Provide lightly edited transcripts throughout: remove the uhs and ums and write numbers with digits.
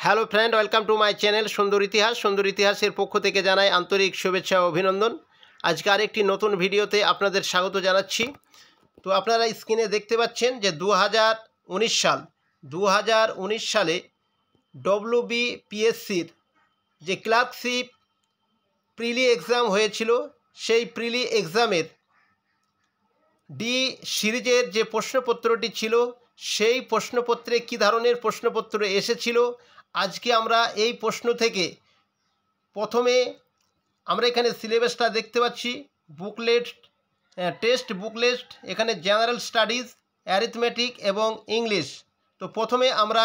Hello friend, welcome to my channel সুন্দর ইতিহাসের পক্ষ থেকে জানাই আন্তরিক শুভেচ্ছা ও অভিনন্দন। আজকে আরেকটি নতুন ভিডিওতে আপনাদের স্বাগত জানাচ্ছি। তো আপনারা স্ক্রিনে দেখতে পাচ্ছেন যে 2019 সালে WBPSCর যে ক্লার্কশিপ প্রিলি এক্সাম হয়েছিল, সেই প্রিলি এক্সামের ডি সিরিজের যে প্রশ্নপত্রটি ছিল, সেই প্রশ্নপত্রে কী ধরনের প্রশ্নপত্র এসেছিল আজকে আমরা এই প্রশ্ন থেকে প্রথমে আমরা এখানে সিলেবাসটা দেখতে পাচ্ছি, বুকলেট, টেক্সট বুকলেট, এখানে জেনারেল স্টাডিজ, অ্যারিথমেটিক এবং ইংলিশ। তো প্রথমে আমরা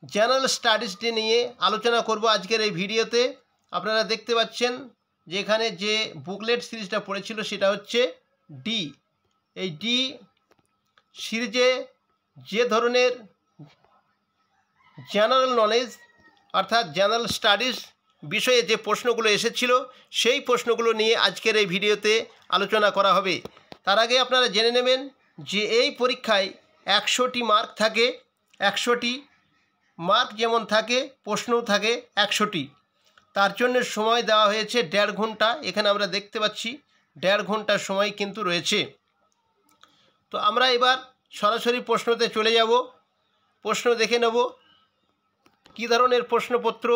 জেনারেল স্টাডিজটি নিয়ে আলোচনা করব আজকের এই ভিডিওতে। আপনারা দেখতে পাচ্ছেন যে এখানে যে বুকলেট সিরিজটা পড়েছিল সেটা হচ্ছে ডি। এই ডি সিরিজে যে ধরনের জেনারেল নলেজ অর্থাৎ জেনারেল স্টাডিজ বিষয়ে যে প্রশ্নগুলো এসেছিল, সেই প্রশ্নগুলো নিয়ে আজকের এই ভিডিওতে আলোচনা করা হবে। তার আগে আপনারা জেনে নেবেন যে এই পরীক্ষায় 100টি মার্ক থাকে। 100টি মার্ক যেমন থাকে, প্রশ্নও থাকে 100টি। তার জন্য সময় দেওয়া হয়েছে 1.5 ঘন্টা। এখানে আমরা দেখতে পাচ্ছি 1.5 ঘন্টার সময় কিন্তু রয়েছে। তো আমরা এবার সরাসরি প্রশ্নতে চলে যাব, প্রশ্ন দেখে নেব কী ধরনের প্রশ্নপত্র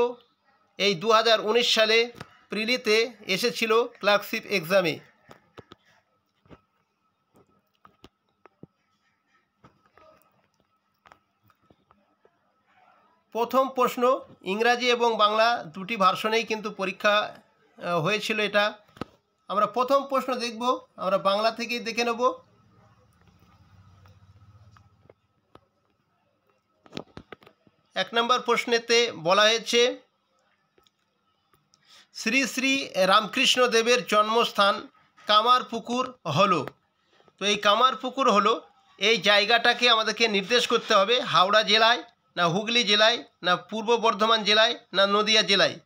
এই 2019 সালে প্রিলিতে এসেছিল ক্লার্কশিপ এক্সামে। প্রথম প্রশ্ন ইংরাজি এবং বাংলা দুটি ভার্সনেই কিন্তু পরীক্ষা হয়েছিল। এটা আমরা প্রথম প্রশ্ন দেখব, আমরা বাংলা থেকেই দেখে নেব। এক নম্বর প্রশ্নেতে বলা হয়েছে শ্রী শ্রী রামকৃষ্ণ দেবের জন্মস্থান কামারপুকুর হলো। তো এই কামারপুকুর হলো, এই জায়গাটাকে আমাদেরকে নির্দেশ করতে হবে হাওড়া জেলায়, না হুগলি জেলায়, না পূর্ব বর্ধমান জেলায়, না নদিয়া জেলায়।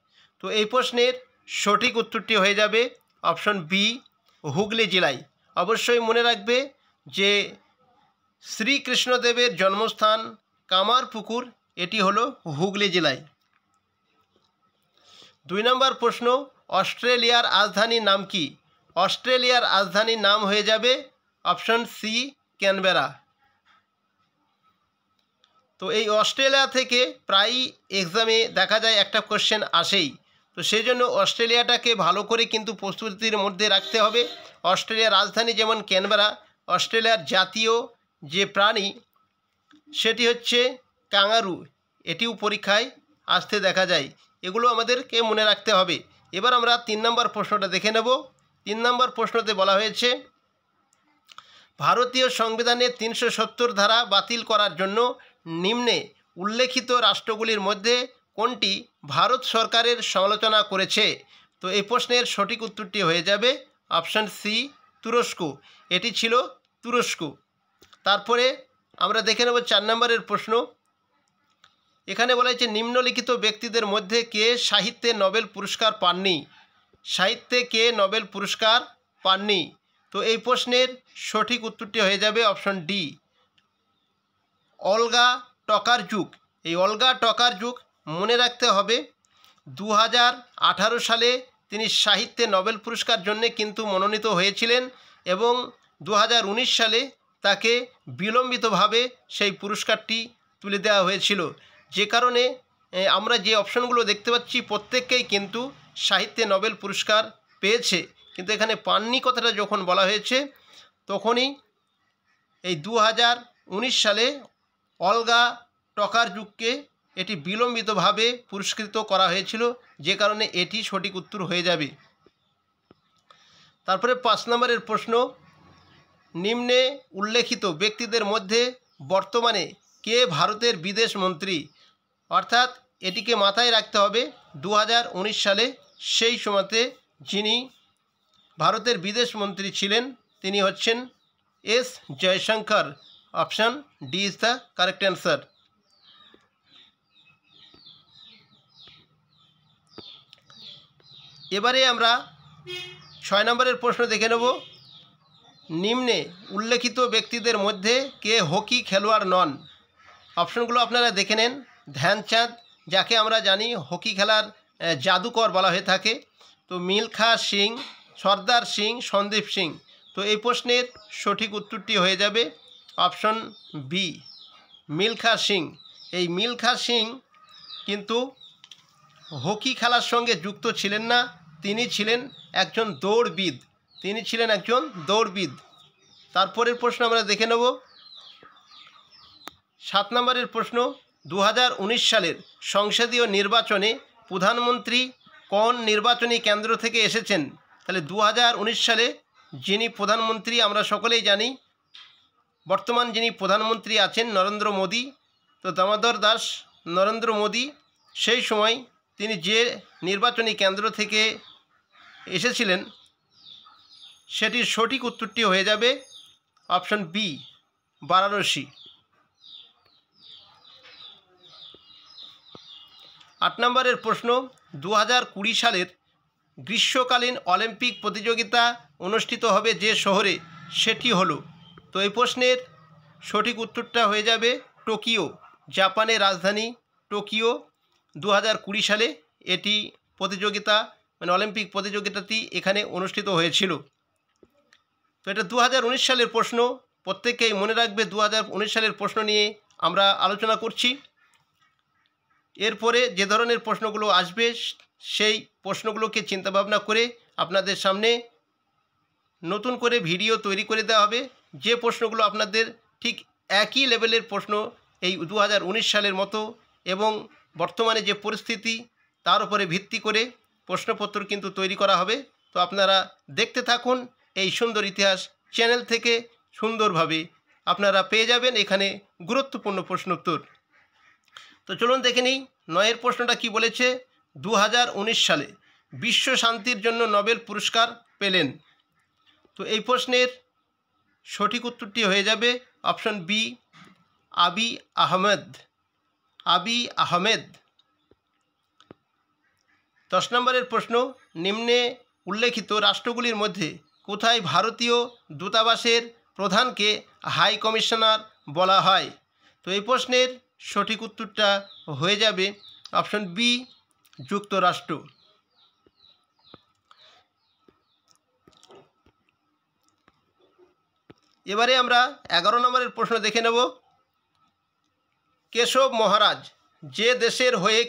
তো এই প্রশ্নের সঠিক উত্তরটি হয়ে যাবে অপশন বি, হুগলি জেলায়। অবশ্যই মনে রাখবে যে শ্রীকৃষ্ণদেবের জন্মস্থান কামারপুকুর, এটি হলো হুগলি জেলায়। 2 নম্বর প্রশ্ন অস্ট্রেলিয়ার রাজধানীর নাম কি? অস্ট্রেলিয়ার রাজধানীর নাম হয়ে যাবে অপশন সি, ক্যানবেরা। তো এই অস্ট্রেলিয়া থেকে প্রায়ই এক্সামে দেখা যায় একটা কোশ্চেন আসেই। তো সেই জন্য অস্ট্রেলিয়াটাকে ভালো করে কিন্তু প্রস্তুতির মধ্যে রাখতে হবে। অস্ট্রেলিয়ার রাজধানী যেমন ক্যানবেরা, অস্ট্রেলিয়ার জাতীয় যে প্রাণী সেটি হচ্ছে কাঙ্গারু, এটিও পরীক্ষায় আসতে দেখা যায়। এগুলো আমাদেরকে মনে রাখতে হবে। এবার আমরা 3 নম্বর প্রশ্নটা দেখে নেব। 3 নম্বর প্রশ্নতে বলা হয়েছে ভারতীয় সংবিধানের 370 ধারা বাতিল করার জন্য নিম্নে উল্লেখিত রাষ্ট্রগুলির মধ্যে কোনটি ভারত সরকারের সমালোচনা করেছে? তো এই প্রশ্নের সঠিক উত্তরটি হয়ে যাবে অপশন সি, তুরস্ক। এটি ছিল তুরস্ক। তারপরে আমরা দেখে নেব 4 নম্বরের প্রশ্ন। এখানে বলা হয়েছে নিম্নলিখিত ব্যক্তিদের মধ্যে কে সাহিত্যে নোবেল পুরস্কার পাননি? সাহিত্যে কে নোবেল পুরস্কার পাননি? তো এই প্রশ্নের সঠিক উত্তরটি হয়ে যাবে অপশন ডি, অলগা টকারজুক। এই অলগা টকারজুক মনে রাখতে হবে 2018 সালে তিনি সাহিত্যে নোবেল পুরস্কার জন্য কিন্তু মনোনীত হয়েছিলেন এবং 2019 সালে তাকে বিলম্বিতভাবে সেই পুরস্কারটি তুলে দেওয়া হয়েছিল। যে কারণে আমরা যে অপশনগুলো দেখতে পাচ্ছি প্রত্যেককেই কিন্তু সাহিত্যে নোবেল পুরস্কার পেয়েছে, কিন্তু এখানে পাননি কথাটা যখন বলা হয়েছে তখনই এই 2019 সালে অলগা টকারজুককে এটি বিলম্বিতভাবে পুরস্কৃত করা হয়েছিল, যে কারণে এটি সঠিক উত্তর হয়ে যাবে। তারপরে 5 নম্বরের প্রশ্ন নিম্নে উল্লেখিত ব্যক্তিদের মধ্যে বর্তমানে কে ভারতের বিদেশ মন্ত্রী? অর্থাৎ এটিকে মাথায় রাখতে হবে 2019 সালে সেই সময়তে যিনি ভারতের বিদেশ মন্ত্রী ছিলেন তিনি হচ্ছেন S Jaishankar. Option D is the correct answer. এবারে আমরা 6 নম্বরের প্রশ্ন দেখে নেব। নিম্নে উল্লেখিত ব্যক্তিদের মধ্যে কে হকি খেলোয়াড় নন? অপশনগুলো আপনারা দেখে নেন ধ্যানচাঁদ, যাকে আমরা জানি হকি খেলার জাদুকর বলা হয়ে থাকে। তো মিলখা সিং, সর্দার সিং, সন্দীপ সিং। তো এই প্রশ্নের সঠিক উত্তরটি হয়ে যাবে অপশন বি, মিলখা সিং। এই মিলখা সিং কিন্তু হকি খেলার সঙ্গে যুক্ত ছিলেন না, তিনি ছিলেন একজন দৌড়বিদ। তারপরের প্রশ্ন আমরা দেখে নেব 7 নম্বরের প্রশ্ন। 2019 সালের সংসদীয় নির্বাচনে প্রধানমন্ত্রী কোন নির্বাচনী কেন্দ্র থেকে এসেছেন? তাহলে 2019 সালে যিনি প্রধানমন্ত্রী আমরা সকলেই জানি, বর্তমান যিনি প্রধানমন্ত্রী আছেন নরেন্দ্র মোদী। তো দামোদর দাস নরেন্দ্র মোদী সেই সময় তিনি যে নির্বাচনী কেন্দ্র থেকে এসেছিলেন সেটির সঠিক উত্তরটি হয়ে যাবে অপশন বি, বারাণসী। 8 নম্বরের প্রশ্ন। 2020 সালের গ্রীষ্মকালীন অলিম্পিক প্রতিযোগিতা অনুষ্ঠিত হবে যে শহরে, সেটি হলো। তো এই প্রশ্নের সঠিক উত্তরটা হয়ে যাবে টোকিও, জাপানের রাজধানী টোকিও। 2020 সালে এটি প্রতিযোগিতা মানে অলিম্পিক প্রতিযোগিতাটি এখানে অনুষ্ঠিত হয়েছিল। তো এটা 2019 সালের প্রশ্ন, প্রত্যেকেই মনে রাখবে 2019 সালের প্রশ্ন নিয়ে আমরা আলোচনা করছি। এরপরে যে ধরনের প্রশ্নগুলো আসবে সেই প্রশ্নগুলোকে চিন্তাভাবনা করে আপনাদের সামনে নতুন করে ভিডিও তৈরি করে দেওয়া হবে, যে প্রশ্নগুলো আপনাদের ঠিক একই লেভেলের প্রশ্ন এই 2019 সালের মতো এবং বর্তমানে যে পরিস্থিতি তার উপরে ভিত্তি করে প্রশ্নপত্র কিন্তু তৈরি করা হবে। তো আপনারা দেখতে থাকুন এই সুন্দর ইতিহাস চ্যানেল থেকে, সুন্দরভাবে আপনারা পেয়ে যাবেন এখানে গুরুত্বপূর্ণ প্রশ্ন উত্তর। তো চলুন দেখে নিই 9 প্রশ্নটা কি বলেছে। 2019 সালে বিশ্ব শান্তির জন্য নোবেল পুরস্কার পেলেন। তো এই প্রশ্নের সঠিক উত্তরটি হয়ে যাবে অপশন বি, আবি আহমেদ। 10 নম্বরের প্রশ্ন। নিম্নে উল্লেখিত রাষ্ট্রগুলির মধ্যে কোথায় ভারতীয় দূতাবাসের প্রধানকে হাই কমিশনার বলা হয়? তো এই প্রশ্নের সঠিক উত্তরটা হয়ে যাবে অপশন বি, যুক্তরাষ্ট্র। এবারে আমরা 11 নম্বরের প্রশ্ন দেখে নেব। কেশব মহারাজ যে দেশের হয়ে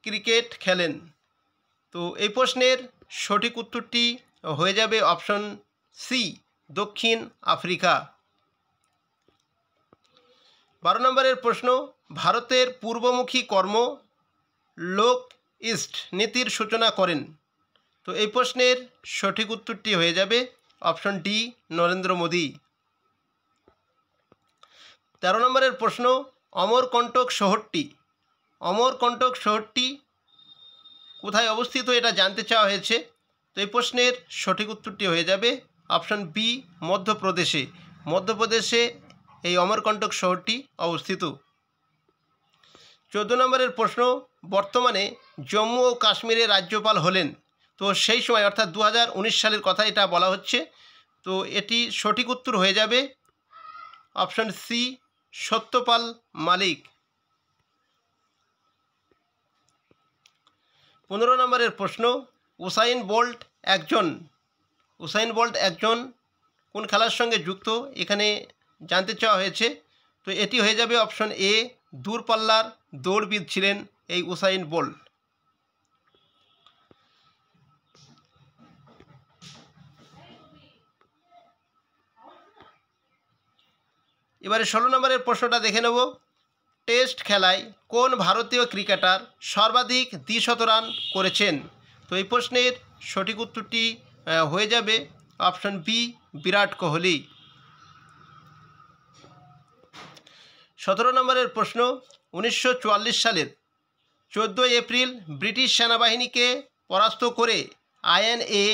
ক্রিকেট খেলেন? তো এই প্রশ্নের সঠিক উত্তরটি হয়ে যাবে অপশন সি, দক্ষিণ আফ্রিকা। 12 নম্বরের প্রশ্ন। ভারতের পূর্বমুখী কর্ম লোক ইস্ট নীতির সূচনা করেন? তো এই প্রশ্নের সঠিক উত্তরটি হয়ে যাবে অপশন ডি, নরেন্দ্র মোদী। 13 নম্বরের প্রশ্ন। অমরকণ্টক শহরটি কোথায় অবস্থিত এটা জানতে চাওয়া হয়েছে। তো এই প্রশ্নের সঠিক উত্তরটি হয়ে যাবে অপশন বি, মধ্যপ্রদেশে এই অমরকণ্টক শহরটি অবস্থিত। 14 নম্বরের প্রশ্ন। বর্তমানে জম্মু ও কাশ্মীরের রাজ্যপাল হলেন? তো সেই সময় অর্থাৎ 2019 সালের কথা এটা বলা হচ্ছে। তো এটি সঠিক উত্তর হয়ে যাবে অপশন সি, সত্যপাল মালিক। 15 নম্বরের প্রশ্ন। উসাইন বোল্ট একজন কোন খেলার সঙ্গে যুক্ত এখানে জানতে চাওয়া হয়েছে। তো এটি হয়ে যাবে অপশন এ, দূরপাল্লার দৌড়বিদ ছিলেন এই উসাইন বোল্ট। এবারে 16 নম্বরের প্রশ্নটা দেখে নেব। টেস্ট খেলায় কোন ভারতীয় ক্রিকেটার সর্বাধিক দ্বিশত রান করেছেন? তো এই প্রশ্নের সঠিক উত্তরটি হয়ে যাবে অপশন বি, বিরাট কোহলি। 17 নম্বরের প্রশ্ন। 1944 সালের 14 এপ্রিল ব্রিটিশ সেনাবাহিনীকে পরাস্ত করে INA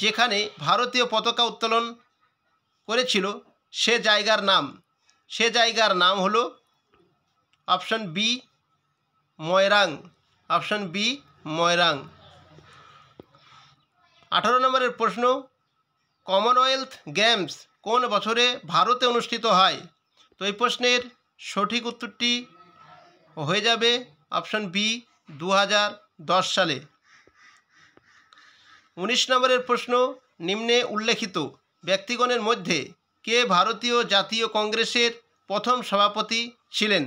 যেখানে ভারতীয় পতাকা উত্তোলন করেছিল সে জায়গার নাম হলো অপশন বি, ময়রাং। 18 নম্বরের প্রশ্ন। কমনওয়েলথ গেমস কোন বছরে ভারতে অনুষ্ঠিত হয়? তো এই প্রশ্নের সঠিক উত্তরটি হয়ে যাবে অপশন বি 2010 সালে। 19 নম্বরের প্রশ্ন, নিম্নে উল্লেখিত ব্যক্তিগণের মধ্যে কে ভারতীয় জাতীয় কংগ্রেসের প্রথম সভাপতি ছিলেন?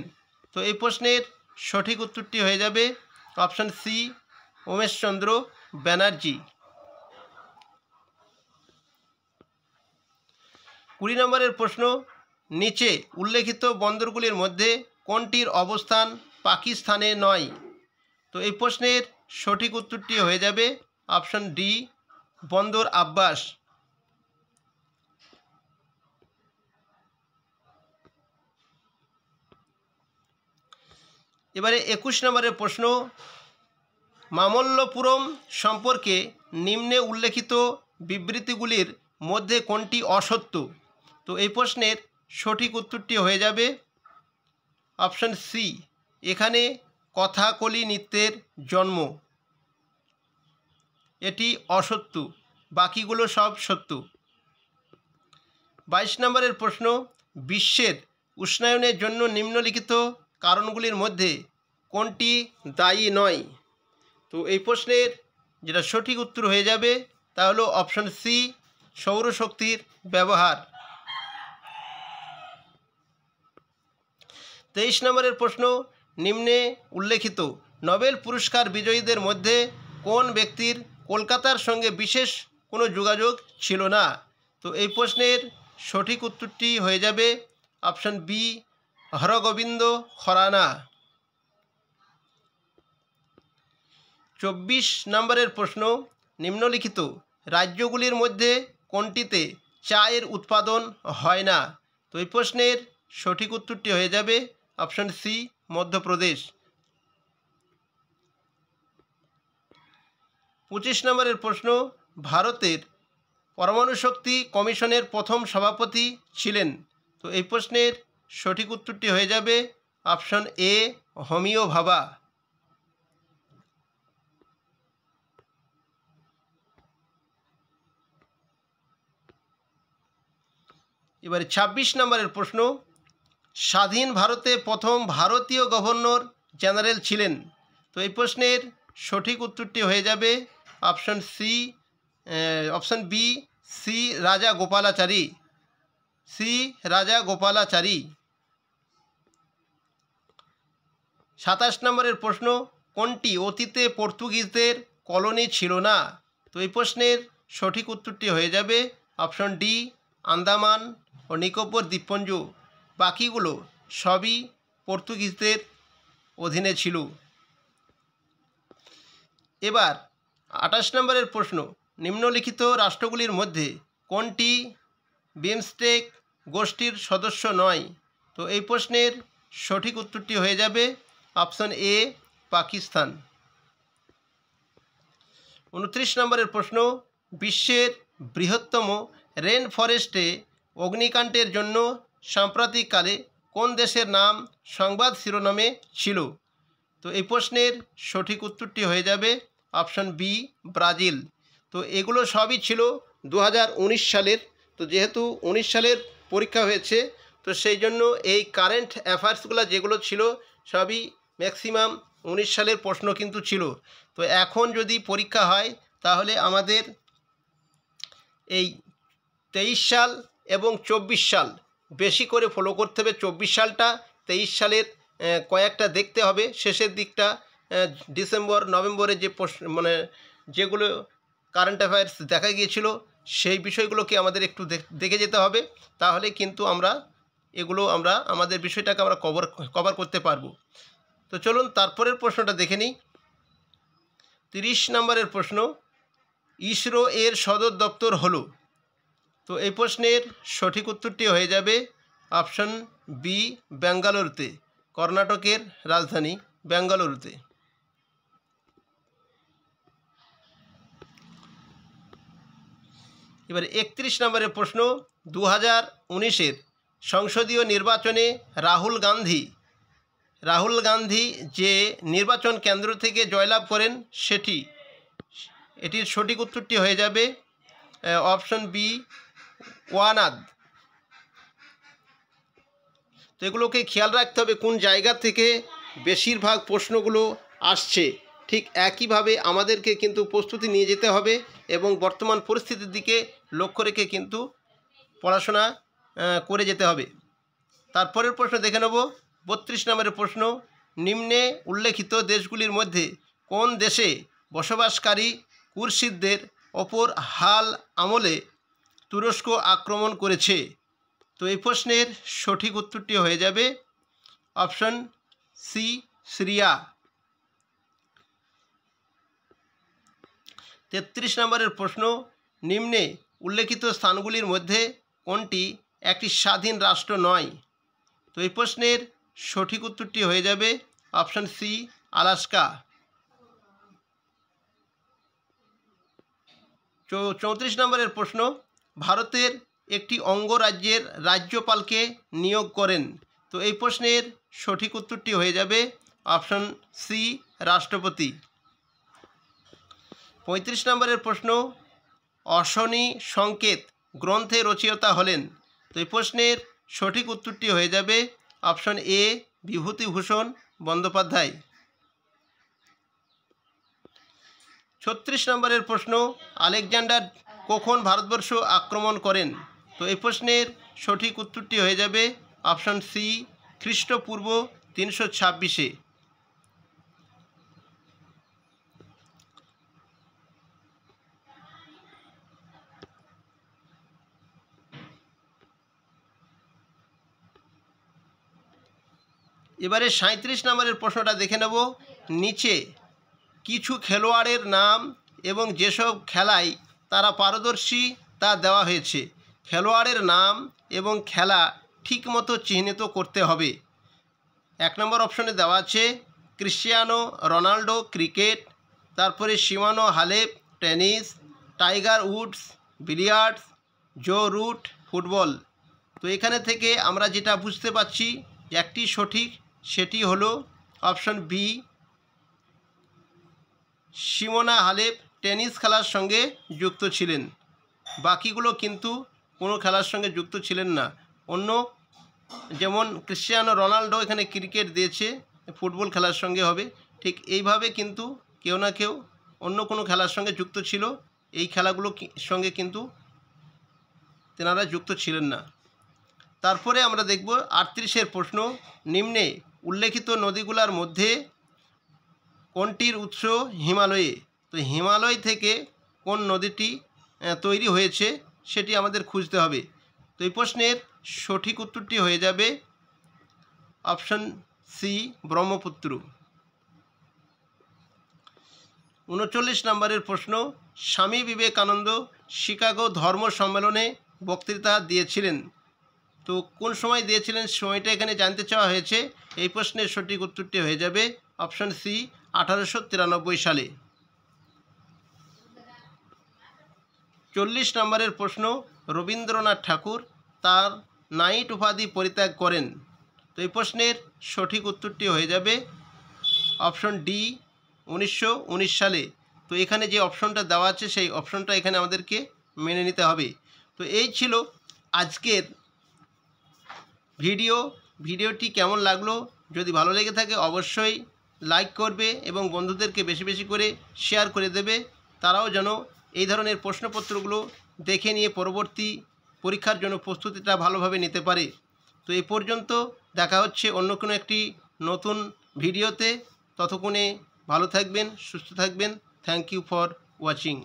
তো এই প্রশ্নের সঠিক উত্তরটি হয়ে যাবে অপশন সি উমেশচন্দ্র ব্যানার্জি। 20 নম্বরের প্রশ্ন, নিচে উল্লেখিত বন্দরগুলির মধ্যে কোনটির অবস্থান পাকিস্তানে নয়? তো এই প্রশ্নের সঠিক উত্তরটি হয়ে যাবে অপশন ডি বন্দর আব্বাস। এবারে 21 নম্বরের প্রশ্ন, মামল্লপুরম সম্পর্কে নিম্নে উল্লেখিত বিবৃতিগুলির মধ্যে কোনটি অসত্য? তো এই প্রশ্নের সঠিক উত্তরটি হয়ে যাবে অপশন সি, এখানে কথাকলি নৃত্যের জন্ম। এটি অসত্য, বাকিগুলো সব সত্য। 22 নম্বরের প্রশ্ন, বিশ্বের উষ্ণায়নের জন্য নিম্নলিখিত কারণগুলির মধ্যে কোনটি দায়ী নয়? তো এই প্রশ্নের যেটা সঠিক উত্তর হয়ে যাবে তা হলো অপশন সি সৌরশক্তির ব্যবহার। 23 নম্বরের প্রশ্ন, নিম্নে উল্লেখিত নোবেল পুরস্কার বিজয়ীদের মধ্যে কোন ব্যক্তির কলকাতার সঙ্গে বিশেষ কোনো যোগাযোগ ছিল না? তো এই প্রশ্নের সঠিক উত্তরটি হয়ে যাবে অপশন বি হরগোবিন্দ খরানা। 24 নম্বরের প্রশ্ন, নিম্নলিখিত রাজ্যগুলির মধ্যে কোনটিতে চায়ের উৎপাদন হয় না? তো এই প্রশ্নের সঠিক উত্তরটি হয়ে যাবে অপশন সি মধ্যপ্রদেশ। 25 নম্বরের প্রশ্ন, ভারতের পরমাণু শক্তি কমিশনের প্রথম সভাপতি ছিলেন? তো এই প্রশ্নের সঠিক উত্তরটি হয়ে যাবে অপশন এ হোমিও ভাবা। এবারে 26 নম্বরের প্রশ্ন, স্বাধীন ভারতে প্রথম ভারতীয় গভর্নর জেনারেল ছিলেন? তো এই প্রশ্নের সঠিক উত্তরটি হয়ে যাবে অপশন বি সি রাজা গোপালাচারী। 27 নম্বরের প্রশ্ন, কোনটি অতীতে পর্তুগিজদের কলোনি ছিল না? তো এই প্রশ্নের সঠিক উত্তরটি হয়ে যাবে অপশন ডি আন্দামান ও নিকোবর দ্বীপপুঞ্জ। বাকিগুলো সবই পর্তুগিজদের অধীনে ছিল। এবার 28 নম্বরের প্রশ্ন, নিম্নলিখিত রাষ্ট্রগুলির মধ্যে কোনটি বিমস্টেক গোষ্ঠীর সদস্য নয়? তো এই প্রশ্নের সঠিক উত্তরটি হয়ে যাবে অপশন এ পাকিস্তান। 29 নম্বরের প্রশ্ন, বিশ্বের বৃহত্তম রেন ফরেস্টে অগ্নিকাণ্ডের জন্য সাম্প্রতিককালে কোন দেশের নাম সংবাদ শিরোনামে ছিল? তো এই প্রশ্নের সঠিক উত্তরটি হয়ে যাবে অপশন বি ব্রাজিল। তো এগুলো সবই ছিল 2019 সালের। তো যেহেতু 19 সালের পরীক্ষা হয়েছে, তো সেই জন্য এই কারেন্ট অ্যাফেয়ার্সগুলো যেগুলো ছিল সবই ম্যাক্সিমাম 19 সালের প্রশ্ন কিন্তু ছিল। তো এখন যদি পরীক্ষা হয় তাহলে আমাদের এই 23 সাল এবং 24 সাল বেশি করে ফলো করতে হবে। 24 সালটা 23 সালের কয়েকটা দেখতে হবে, শেষের দিকটা ডিসেম্বর নভেম্বরে যে যেগুলো কারেন্ট অ্যাফেয়ার্স দেখা গিয়েছিল সেই বিষয়গুলোকে আমাদের একটু দেখে যেতে হবে, তাহলে কিন্তু আমরা আমাদের বিষয়টাকে আমরা কভার করতে পারবো। তো চলুন তারপরের প্রশ্নটা দেখে নিই। 30 নম্বরের প্রশ্ন, ইসরো এর সদর দপ্তর হলো? তো এই প্রশ্নের সঠিক উত্তরটি হয়ে যাবে অপশন বি বেঙ্গালুরুতে, কর্ণাটকের রাজধানী বেঙ্গালুরুতে। এবারে 31 নম্বরের প্রশ্ন, 2019-এর সংসদীয় নির্বাচনে রাহুল গান্ধী যে নির্বাচন কেন্দ্র থেকে জয়লাভ করেন এটির সঠিক উত্তরটি হয়ে যাবে অপশন বি ওয়ানাদ। তো এগুলোকে খেয়াল রাখতে হবে কোন জায়গা থেকে বেশিরভাগ প্রশ্নগুলো আসছে। ঠিক একইভাবে আমাদেরকে কিন্তু প্রস্তুতি নিয়ে যেতে হবে এবং বর্তমান পরিস্থিতির দিকে লক্ষ্য রেখে কিন্তু পড়াশোনা করে যেতে হবে। তারপরের প্রশ্ন দেখে নেব 32 নম্বরের প্রশ্ন, নিম্নে উল্লেখিত দেশগুলির মধ্যে কোন দেশে বসবাসকারী কুর্শিদদের ওপর হাল আমলে তুরস্ক আক্রমণ করেছে? তো এই প্রশ্নের সঠিক উত্তরটি হয়ে যাবে অপশন সি, সিরিয়া। 33 নম্বরের প্রশ্ন, নিম্নে উল্লেখিত স্থানগুলির মধ্যে কোনটি একটি স্বাধীন রাষ্ট্র নয়? তো এই প্রশ্নের সঠিক উত্তরটি হয়ে যাবে অপশন সি, আলাস্কা। 34 নম্বরের প্রশ্ন, ভারতের একটি অঙ্গরাজ্যের রাজ্যপালকে নিয়োগ করেন? তো এই প্রশ্নের সঠিক উত্তরটি হয়ে যাবে অপশন সি, রাষ্ট্রপতি। 35 নম্বরের প্রশ্ন, অশনি সংকেত গ্রন্থের রচয়িতা হলেন? তো এই প্রশ্নের সঠিক উত্তরটি হয়ে যাবে অপশন এ, বিভূতিভূষণ বন্দ্যোপাধ্যায়। 36 নম্বরের প্রশ্ন, আলেকজান্ডার কখন ভারতবর্ষ আক্রমণ করেন? তো এই প্রশ্নের সঠিক উত্তরটি হয়ে যাবে অপশন সি, খ্রিস্টপূর্ব 326-এ। এবারে 37 নম্বরের প্রশ্নটা দেখে নেব। নিচে কিছু খেলোয়াড়ের নাম এবং যেসব খেলায় তারা পারদর্শী তা দেওয়া হয়েছে। খেলোয়াড়ের নাম এবং খেলা ঠিকমতো চিহ্নিত করতে হবে। 1 নম্বর অপশনে দেওয়া আছে ক্রিশ্চিয়ানো রোনাল্ডো ক্রিকেট, তারপরে Simona Halep tennis, Tiger Woods billiards, Joe Root football. তো এখানে থেকে আমরা যেটা বুঝতে পারছি একটি সঠিক, সেটি হলো option B, Simona Halep tennis খেলার সঙ্গে যুক্ত ছিলেন। বাকিগুলো কিন্তু কোনো খেলার সঙ্গে যুক্ত ছিলেন না। অন্য যেমন ক্রিশ্চিয়ানো রোনাল্ডো এখানে ক্রিকেট দিয়েছে, ফুটবল খেলার সঙ্গে হবে। ঠিক এইভাবে কিন্তু কেউ না কেউ অন্য কোনো খেলার সঙ্গে যুক্ত ছিল, এই খেলাগুলো সঙ্গে কিন্তু তেনারা যুক্ত ছিলেন না। তারপরে আমরা দেখব 38-এর প্রশ্ন, নিম্নে উল্লেখিত নদীগুলোর মধ্যে কোনটির উৎস হিমালয়ে? তো হিমালয় থেকে কোন নদীটি তৈরি হয়েছে সেটি আমাদের খুঁজতে হবে। তো এই প্রশ্নের সঠিক উত্তরটি হয়ে যাবে অপশন সি, ব্রহ্মপুত্র। 39 নম্বরের প্রশ্ন, স্বামী বিবেকানন্দ শিকাগো ধর্ম সম্মেলনে বক্তৃতা দিয়েছিলেন? তো কোন সময় দিয়েছিলেন সময়টা এখানে জানতে চাওয়া হয়েছে। এই প্রশ্নের সঠিক উত্তরটি হয়ে যাবে অপশন সি, 1893 সালে। 40 নম্বরের প্রশ্ন, রবীন্দ্রনাথ ঠাকুর তার নাইট উপাধি পরিত্যাগ করেন? তো এই প্রশ্নের সঠিক উত্তরটি হয়ে যাবে অপশন ডি, 1919 সালে। তো এখানে যে অপশনটা দেওয়া আছে সেই অপশনটা এখানে আমাদেরকে মেনে নিতে হবে। তো এই ছিল আজকের ভিডিওটি কেমন লাগলো? যদি ভালো লেগে থাকে অবশ্যই লাইক করবে এবং বন্ধুদেরকে বেশি বেশি করে শেয়ার করে দেবে, তারাও যেন এই ধরনের প্রশ্নপত্রগুলো দেখে নিয়ে পরবর্তী পরীক্ষার জন্য প্রস্তুতিটা ভালোভাবে নিতে পারে। তো এই পর্যন্ত, দেখা হচ্ছে অন্য কোনো একটি নতুন ভিডিওতে। ততক্ষণে ভালো থাকবেন, সুস্থ থাকবেন। Thank you for watching.